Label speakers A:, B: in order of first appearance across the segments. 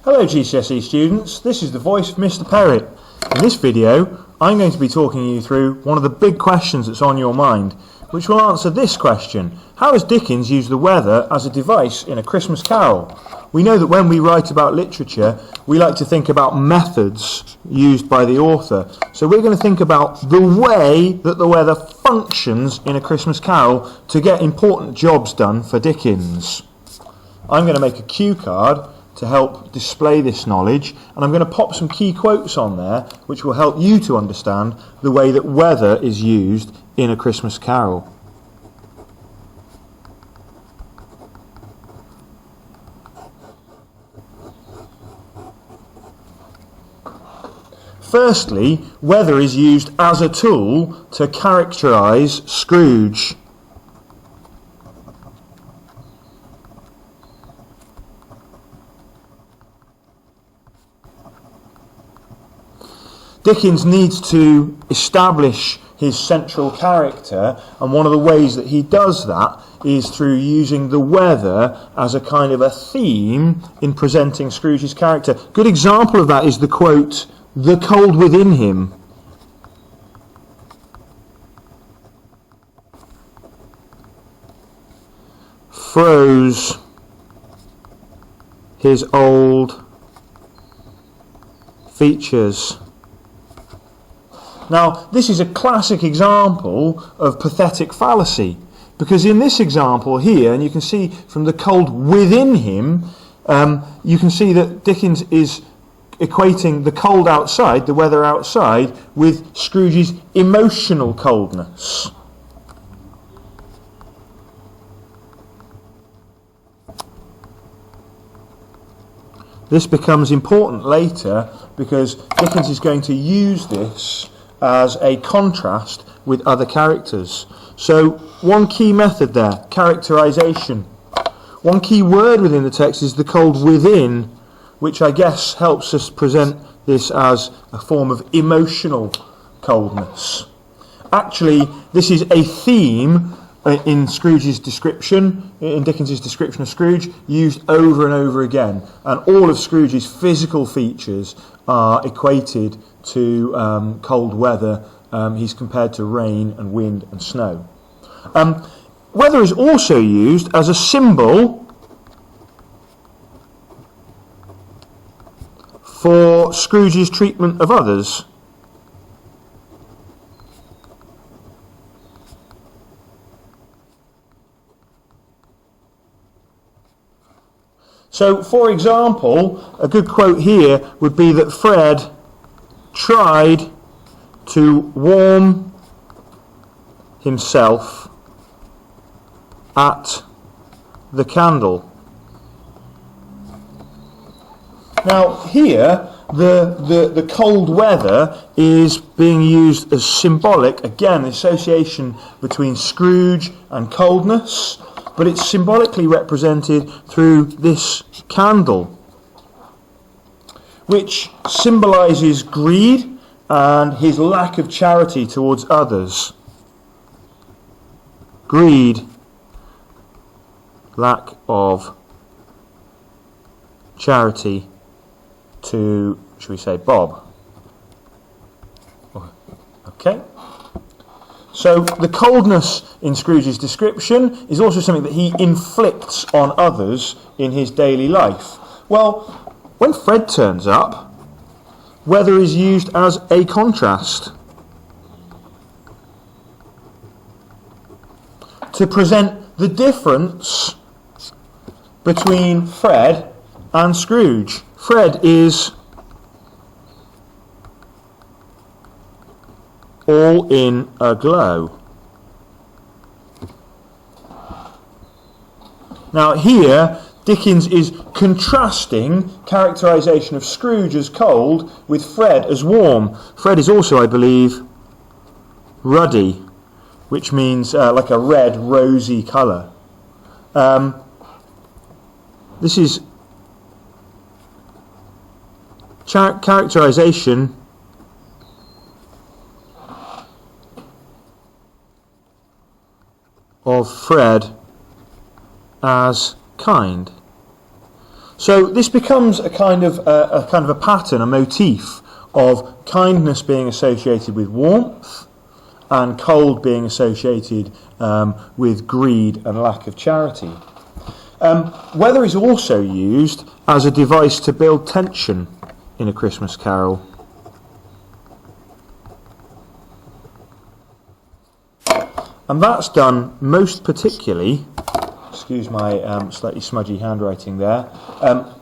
A: Hello GCSE students, this is the voice of Mr. Perrett. In this video I'm going to be talking you through one of the big questions that's on your mind, which will answer this question: how has Dickens used the weather as a device in A Christmas Carol? We know that when we write about literature we like to think about methods used by the author, so we're going to think about the way that the weather functions in A Christmas Carol to get important jobs done for Dickens. I'm going to make a cue card to help display this knowledge, and I'm going to pop some key quotes on there which will help you to understand the way that weather is used in A Christmas Carol. Firstly, weather is used as a tool to characterise Scrooge. Dickens needs to establish his central character, and one of the ways that he does that is through using the weather as a kind of a theme in presenting Scrooge's character. Good example of that is the quote, "The cold within him." Froze his old features. Now, this is a classic example of pathetic fallacy, because in this example here, and you can see from the cold within him, you can see that Dickens is equating the cold outside, the weather outside, with Scrooge's emotional coldness. This becomes important later because Dickens is going to use this as a contrast with other characters. So one key method there, characterization. One key word within the text is the cold within, which I guess helps us present this as a form of emotional coldness. Actually, this is a theme in Scrooge's description, in Dickens's description of Scrooge, used over and over again, and all of Scrooge's physical features are equated to cold weather. He's compared to rain and wind and snow. Weather is also used as a symbol for Scrooge's treatment of others. So, for example, a good quote here would be that Fred tried to warm himself at the candle. Now here, the cold weather is being used as symbolic, again, the association between Scrooge and coldness, but it's symbolically represented through this candle, which symbolises greed and his lack of charity towards others. Greed, lack of charity to, should we say, Bob? Okay. So the coldness in Scrooge's description is also something that he inflicts on others in his daily life. Well, when Fred turns up, weather is used as a contrast to present the difference between Fred and Scrooge. Fred is all in a glow. Now here, Dickens is contrasting characterisation of Scrooge as cold with Fred as warm. Fred is also, I believe, ruddy, which means like a red, rosy colour. This is characterisation of Fred as kind. So this becomes a kind of a pattern, a motif of kindness being associated with warmth and cold being associated with greed and lack of charity. Weather is also used as a device to build tension in A Christmas Carol. And that's done most particularly, excuse my slightly smudgy handwriting there,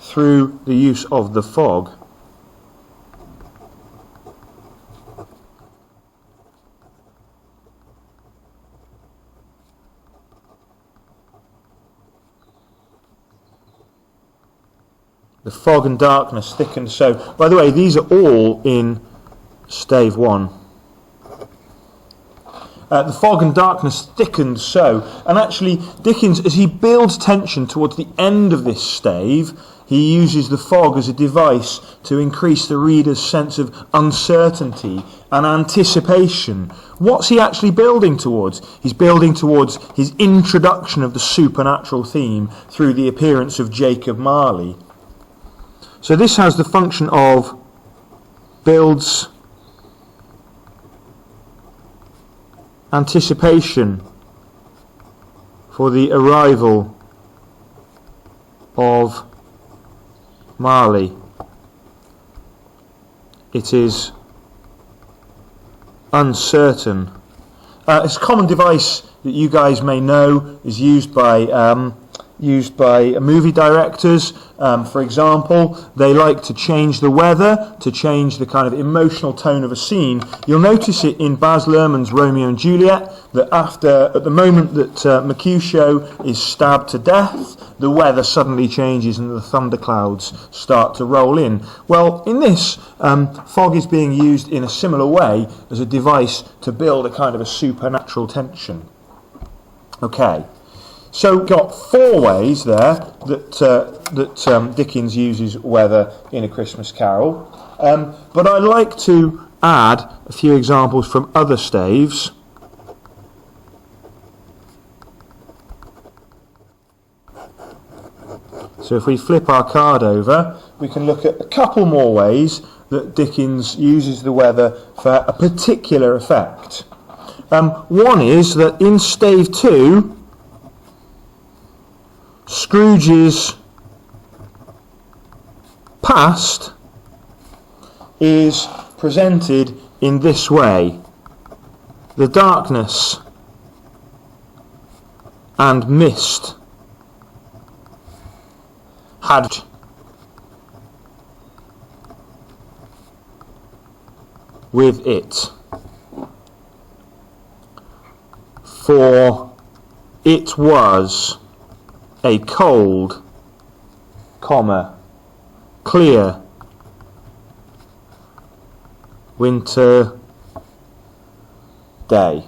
A: through the use of the fog. The fog and darkness thickened so. By the way, these are all in stave 1. The fog and darkness thickened so. And actually, Dickens, as he builds tension towards the end of this stave, he uses the fog as a device to increase the reader's sense of uncertainty and anticipation. What's he actually building towards? He's building towards his introduction of the supernatural theme through the appearance of Jacob Marley. So this has the function of builds anticipation for the arrival of Marley. It is uncertain. It's a common device that you guys may know is used by movie directors. For example, they like to change the weather, to change the kind of emotional tone of a scene. You'll notice it in Baz Luhrmann's Romeo and Juliet, that at the moment that Mercutio is stabbed to death, the weather suddenly changes and the thunderclouds start to roll in. Well, in this, fog is being used in a similar way as a device to build a kind of a supernatural tension. Okay. So we've got 4 ways there that Dickens uses weather in A Christmas Carol. But I'd like to add a few examples from other staves. So if we flip our card over, we can look at a couple more ways that Dickens uses the weather for a particular effect. One is that in stave 2, Scrooge's past is presented in this way. The darkness and mist had with it, for it was a cold, clear winter day.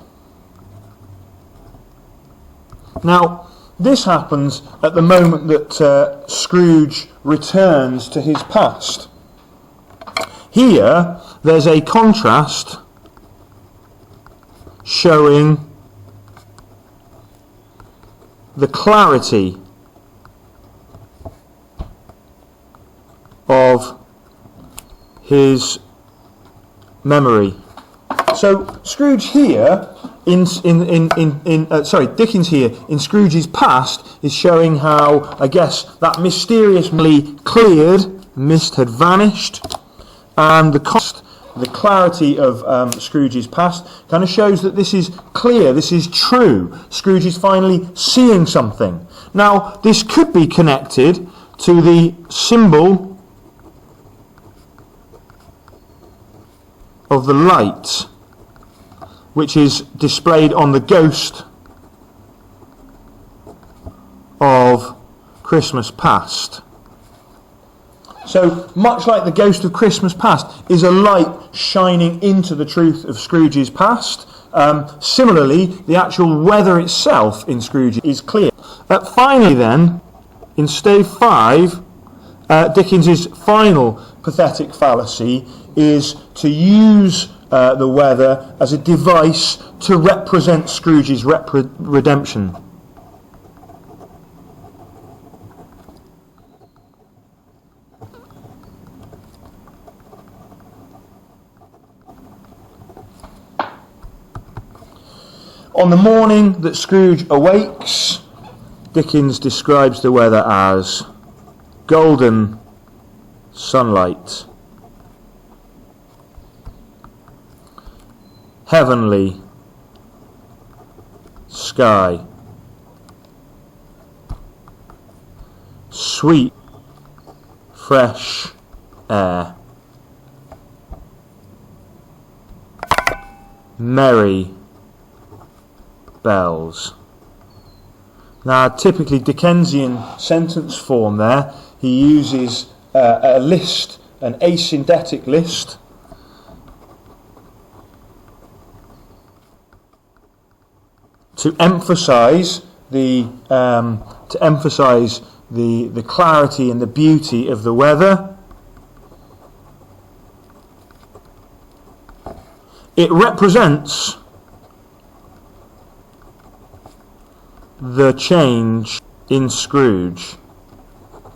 A: Now, this happens at the moment that Scrooge returns to his past. Here, there's a contrast showing the clarity of his memory. So Scrooge here, Dickens here in Scrooge's past is showing how, I guess, that mysteriously cleared mist had vanished, and the clarity of Scrooge's past kind of shows that this is clear, this is true. Scrooge is finally seeing something. Now, this could be connected to the symbol of the light, which is displayed on the ghost of Christmas past. So, much like the ghost of Christmas past is a light shining into the truth of Scrooge's past, similarly, the actual weather itself in Scrooge is clear. Finally then, in stave 5, Dickens's final pathetic fallacy is to use the weather as a device to represent Scrooge's redemption. On the morning that Scrooge awakes, Dickens describes the weather as golden sunlight, heavenly sky, sweet fresh air, merry bells. Now, typically Dickensian sentence form there, he uses a list, an asyndetic list, to emphasise the clarity and the beauty of the weather. It represents the change in Scrooge.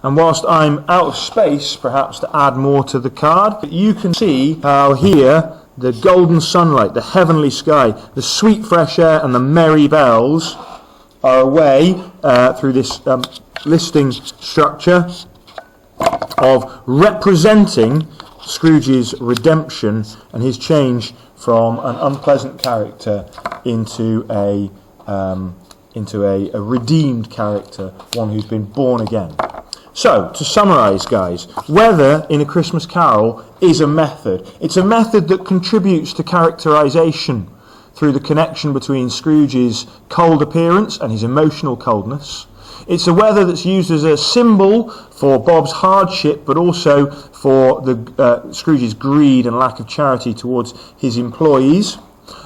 A: And whilst I'm out of space, perhaps to add more to the card, you can see how here the golden sunlight, the heavenly sky, the sweet fresh air and the merry bells are a way through this listing structure of representing Scrooge's redemption and his change from an unpleasant character into a redeemed character, one who's been born again. So, to summarise, guys, weather in A Christmas Carol is a method. It's a method that contributes to characterisation through the connection between Scrooge's cold appearance and his emotional coldness. It's a weather that's used as a symbol for Bob's hardship, but also for Scrooge's greed and lack of charity towards his employees.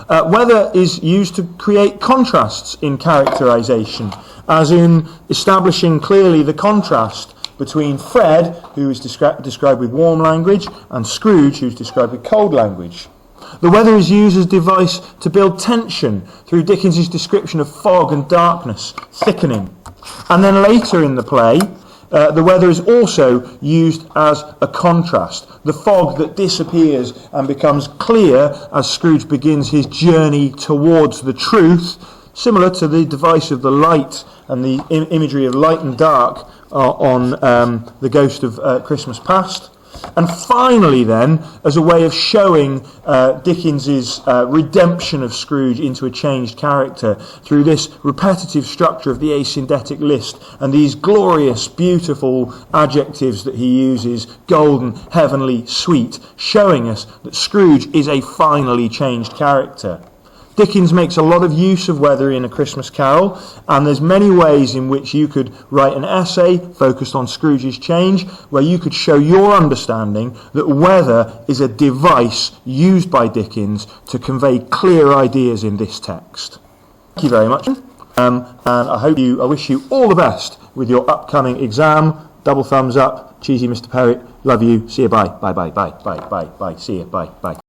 A: Weather is used to create contrasts in characterisation, as in establishing clearly the contrast between Fred, who is described with warm language, and Scrooge, who is described with cold language. The weather is used as a device to build tension through Dickens's description of fog and darkness thickening. And then later in the play, the weather is also used as a contrast, the fog that disappears and becomes clear as Scrooge begins his journey towards the truth, similar to the device of the light and the imagery of light and dark on the Ghost of Christmas Past. And finally then, as a way of showing Dickens's redemption of Scrooge into a changed character through this repetitive structure of the asyndetic list and these glorious, beautiful adjectives that he uses, golden, heavenly, sweet, showing us that Scrooge is a finally changed character. Dickens makes a lot of use of weather in A Christmas Carol, and there's many ways in which you could write an essay focused on Scrooge's change, where you could show your understanding that weather is a device used by Dickens to convey clear ideas in this text. Thank you very much, and I wish you all the best with your upcoming exam. Double thumbs up, cheesy Mr. Perrott, love you, see you, bye, bye, bye, bye, bye, bye, bye, see you, bye, bye.